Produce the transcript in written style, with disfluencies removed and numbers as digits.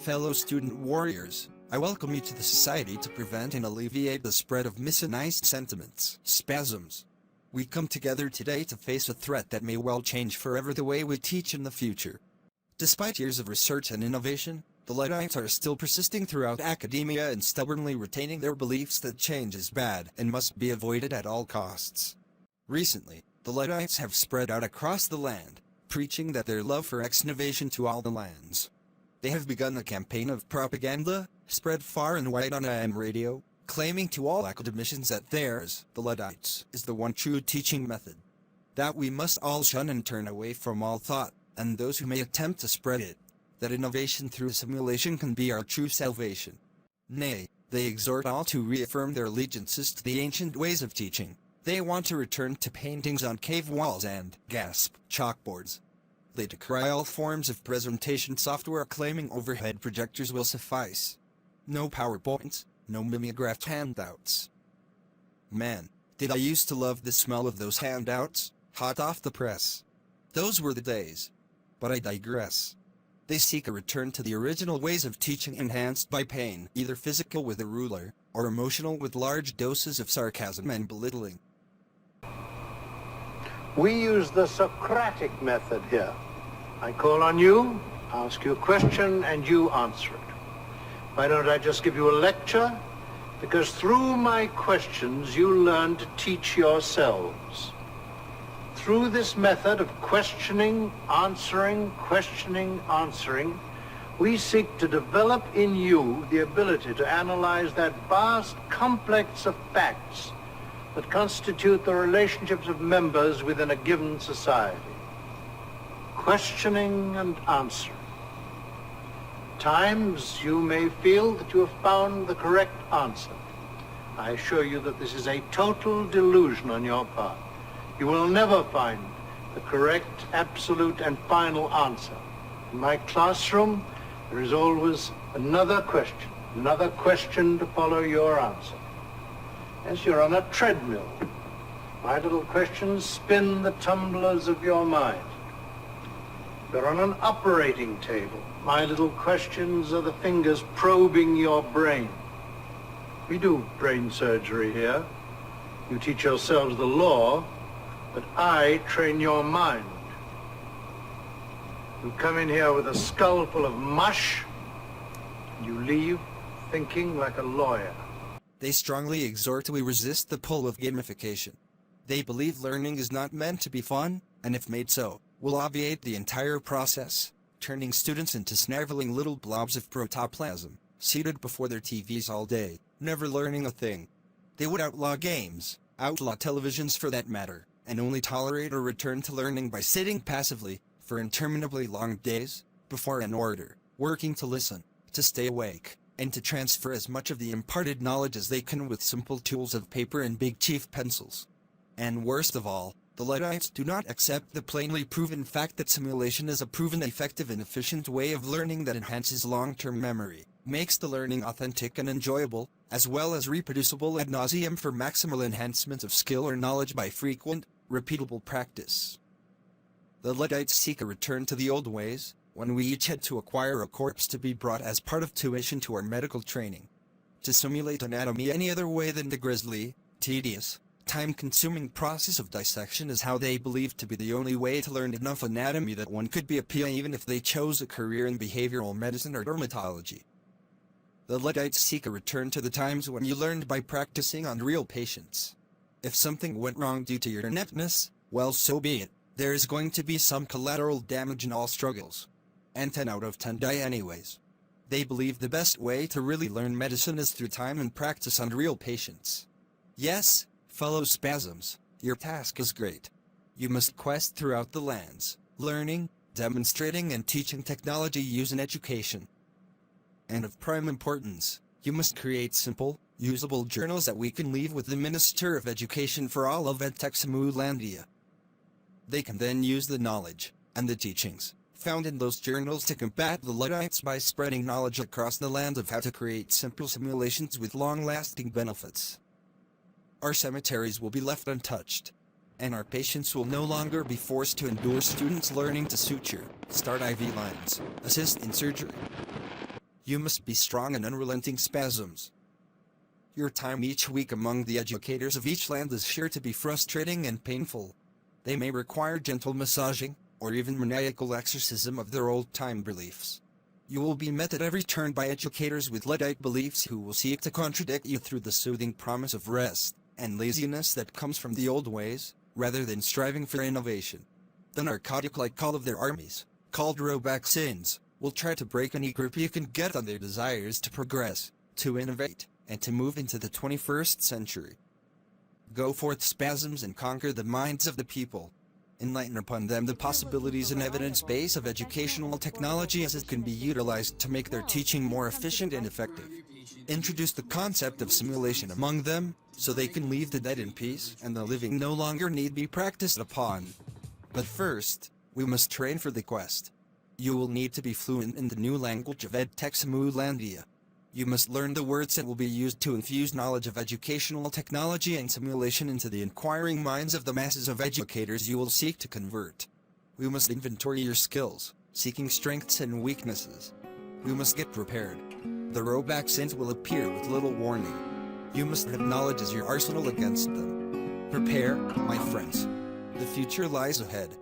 fellow student warriors, I welcome you to the Society to Prevent and Alleviate the Spread of Misogynist Sentiments, SPASMs. We come together today to face a threat that may well change forever the way we teach in the future. Despite years of research and innovation, the Luddites are still persisting throughout academia and stubbornly retaining their beliefs that change is bad and must be avoided at all costs. Recently, the Luddites have spread out across the land, preaching that their love for exnovation to all the lands. They have begun a campaign of propaganda, spread far and wide on AM radio, claiming to all academicians that theirs, the Luddites, is the one true teaching method. That we must all shun and turn away from all thought, and those who may attempt to spread it. That innovation through simulation can be our true salvation. Nay, they exhort all to reaffirm their allegiances to the ancient ways of teaching. They want to return to paintings on cave walls and, gasp, chalkboards. They decry all forms of presentation software, claiming overhead projectors will suffice. No PowerPoints, no mimeographed handouts. Man, did I used to love the smell of those handouts, hot off the press. Those were the days. But I digress. They seek a return to the original ways of teaching enhanced by pain, either physical with a ruler, or emotional with large doses of sarcasm and belittling. We use the Socratic method here. I call on you, ask you a question, and you answer it. Why don't I just give you a lecture? Because through my questions, you learn to teach yourselves. Through this method of questioning, answering, we seek to develop in you the ability to analyze that vast complex of facts that constitute the relationships of members within a given society. Questioning and answering. At times you may feel that you have found the correct answer. I assure you that this is a total delusion on your part. You will never find the correct, absolute, and final answer. In my classroom, there is always another question to follow your answer. As you're on a treadmill, my little questions spin the tumblers of your mind. You're on an operating table. My little questions are the fingers probing your brain. We do brain surgery here. You teach yourselves the law, but I train your mind. You come in here with a skull full of mush, and you leave thinking like a lawyer. They strongly exhort we resist the pull of gamification. They believe learning is not meant to be fun, and if made so, will obviate the entire process, turning students into sniveling little blobs of protoplasm, seated before their TVs all day, never learning a thing. They would outlaw games, outlaw televisions for that matter, and only tolerate a return to learning by sitting passively, for interminably long days, before an order, working to listen, to stay awake, and to transfer as much of the imparted knowledge as they can with simple tools of paper and big chief pencils. And worst of all, the Luddites do not accept the plainly proven fact that simulation is a proven effective and efficient way of learning that enhances long-term memory, makes the learning authentic and enjoyable, as well as reproducible ad nauseum for maximal enhancement of skill or knowledge by frequent, repeatable practice. The Luddites seek a return to the old ways, when we each had to acquire a corpse to be brought as part of tuition to our medical training. To simulate anatomy any other way than the grisly, tedious, time-consuming process of dissection is how they believe to be the only way to learn enough anatomy that one could be a PA even if they chose a career in behavioral medicine or dermatology. The Luddites seek a return to the times when you learned by practicing on real patients. If something went wrong due to your ineptness, well, so be it. There is going to be some collateral damage in all struggles. And 10 out of 10 die anyways. They believe the best way to really learn medicine is through time and practice on real patients. Yes, fellow spasms, your task is great. You must quest throughout the lands, learning, demonstrating and teaching technology used in education. And of prime importance, you must create simple, usable journals that we can leave with the Minister of Education for all of ATSU Landia. They can then use the knowledge, and the teachings, found in those journals to combat the Luddites by spreading knowledge across the land of how to create simple simulations with long-lasting benefits. Our cemeteries will be left untouched, and our patients will no longer be forced to endure students learning to suture, start IV lines, assist in surgery. You must be strong and unrelenting spasms. Your time each week among the educators of each land is sure to be frustrating and painful. They may require gentle massaging, or even maniacal exorcism of their old-time beliefs. You will be met at every turn by educators with Luddite beliefs who will seek to contradict you through the soothing promise of rest and laziness that comes from the old ways, rather than striving for innovation. The narcotic-like call of their armies, called robaxins, will try to break any grip you can get on their desires to progress, to innovate, and to move into the 21st century. Go forth, spasms, and conquer the minds of the people. Enlighten upon them the possibilities and evidence base of educational technology as it can be utilized to make their teaching more efficient and effective. Introduce the concept of simulation among them, so they can leave the dead in peace and the living no longer need be practiced upon. But first, we must train for the quest. You will need to be fluent in the new language of EdTech Simulandia. You must learn the words that will be used to infuse knowledge of educational technology and simulation into the inquiring minds of the masses of educators you will seek to convert. We must inventory your skills, seeking strengths and weaknesses. We must get prepared. The robaxins will appear with little warning. You must have knowledge as your arsenal against them. Prepare, my friends. The future lies ahead.